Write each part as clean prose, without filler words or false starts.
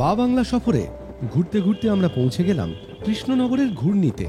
বা বাংলা সফরে ঘুরতে ঘুরতে আমরা পৌঁছে গেলাম কৃষ্ণনগরের ঘূর্ণিতে।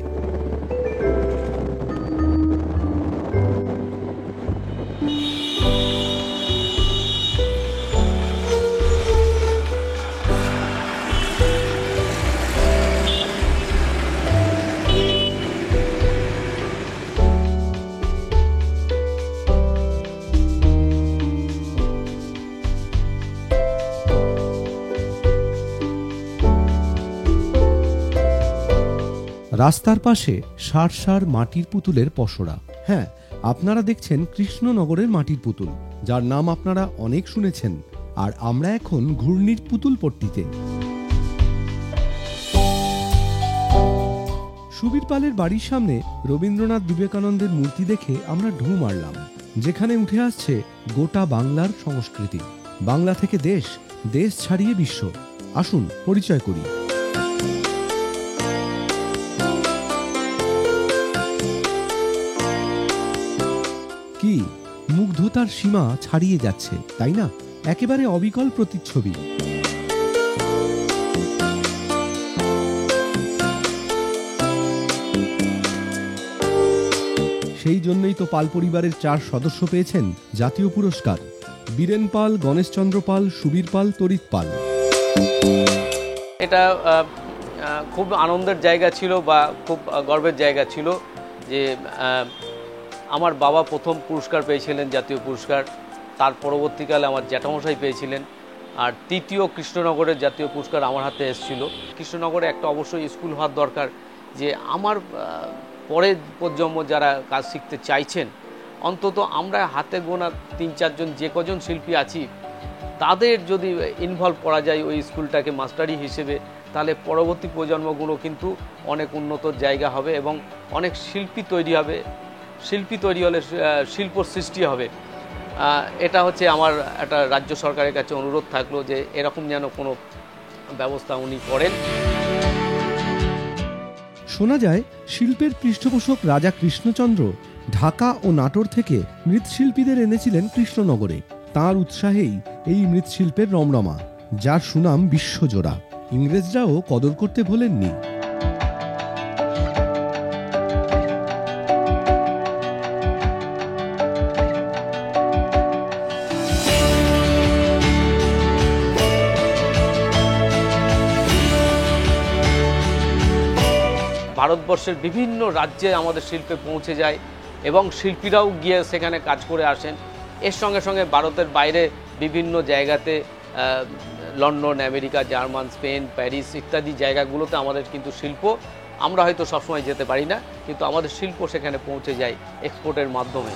রাস্তার পাশে সার সার মাটির পুতুলের পসরা। হ্যাঁ, আপনারা দেখছেন কৃষ্ণনগরের মাটির পুতুল, যার নাম আপনারা অনেক শুনেছেন। আর আমরা এখন ঘূর্ণির পুতুল পট্টিতে। সুবীর পালের বাড়ির সামনে রবীন্দ্রনাথ বিবেকানন্দের মূর্তি দেখে আমরা ঢু মারলাম, যেখানে উঠে আসছে গোটা বাংলার সংস্কৃতি। বাংলা থেকে দেশ, দেশ ছাড়িয়ে বিশ্ব। আসুন পরিচয় করি। কি মুগ্ধতার সীমা ছাড়িয়ে যাচ্ছে, তাই না? একেবারে অবিকল প্রতিচ্ছবি। সেই জন্যই তো পাল পরিবারের 4 সদস্য পেয়েছেন জাতীয় পুরস্কার: বীরেন পাল, গণেশচন্দ্র পাল, সুবীর পাল, তরিৎ পাল। এটা খুব আনন্দের জায়গা ছিল বা খুব গর্বের জায়গা ছিল যে আমার বাবা প্রথম পুরস্কার পেয়েছিলেন, জাতীয় পুরস্কার। তার পরবর্তীকালে আমার জ্যাঠামশাই পেয়েছিলেন। আর তৃতীয় কৃষ্ণনগরের জাতীয় পুরস্কার আমার হাতে এসেছিল। কৃষ্ণনগরে একটা অবশ্যই স্কুল হওয়ার দরকার, যে আমার পরের প্রজন্ম যারা কাজ শিখতে চাইছেন, অন্তত আমরা হাতে গোনা 3-4 জন যে কজন শিল্পী আছি, তাদের যদি ইনভলভ করা যায় ওই স্কুলটাকে মাস্টারি হিসেবে, তাহলে পরবর্তী প্রজন্মগুলো কিন্তু অনেক উন্নত জায়গা হবে এবং অনেক শিল্পী তৈরি হবে। শিল্পী তৈরি হলে শিল্প সৃষ্টি হবে। এটা হচ্ছে আমার একটা রাজ্য সরকারের কাছে অনুরোধ থাকলো যে এরকম যেন কোনো ব্যবস্থা উনি করেন। শোনা যায় শিল্পের পৃষ্ঠপোষক রাজা কৃষ্ণচন্দ্র ঢাকা ও নাটোর থেকে মৃৎশিল্পীদের এনেছিলেন কৃষ্ণনগরে। তাঁর উৎসাহেই এই মৃৎশিল্পের রমরমা, যার সুনাম বিশ্বজোড়া। ইংরেজরাও কদর করতে ভোলেননি। ভারতবর্ষের বিভিন্ন রাজ্যে আমাদের শিল্পে পৌঁছে যায় এবং শিল্পীরাও গিয়ে সেখানে কাজ করে আসেন। এর সঙ্গে সঙ্গে ভারতের বাইরে বিভিন্ন জায়গাতে, London, America, German, Spain, Paris ইত্যাদি জায়গাগুলোতে আমাদের কিন্তু শিল্প, আমরা হয়তো সবসময় যেতে পারি না, কিন্তু আমাদের শিল্প সেখানে পৌঁছে যায় এক্সপোর্টের মাধ্যমে।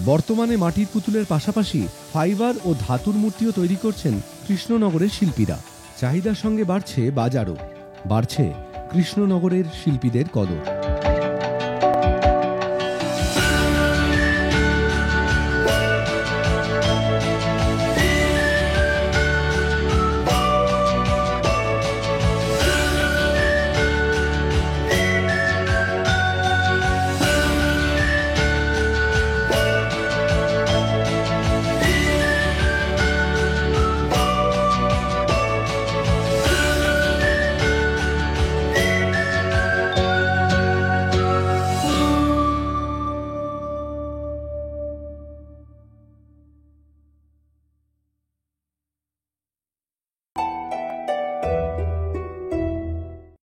বর্তমানে মাটির পুতুলের পাশাপাশি ফাইবার ও ধাতুর মূর্তিও তৈরি করছেন কৃষ্ণনগরের শিল্পীরা। চাহিদার সঙ্গে বাড়ছে বাজারও, বাড়ছে কৃষ্ণনগরের শিল্পীদের কদর।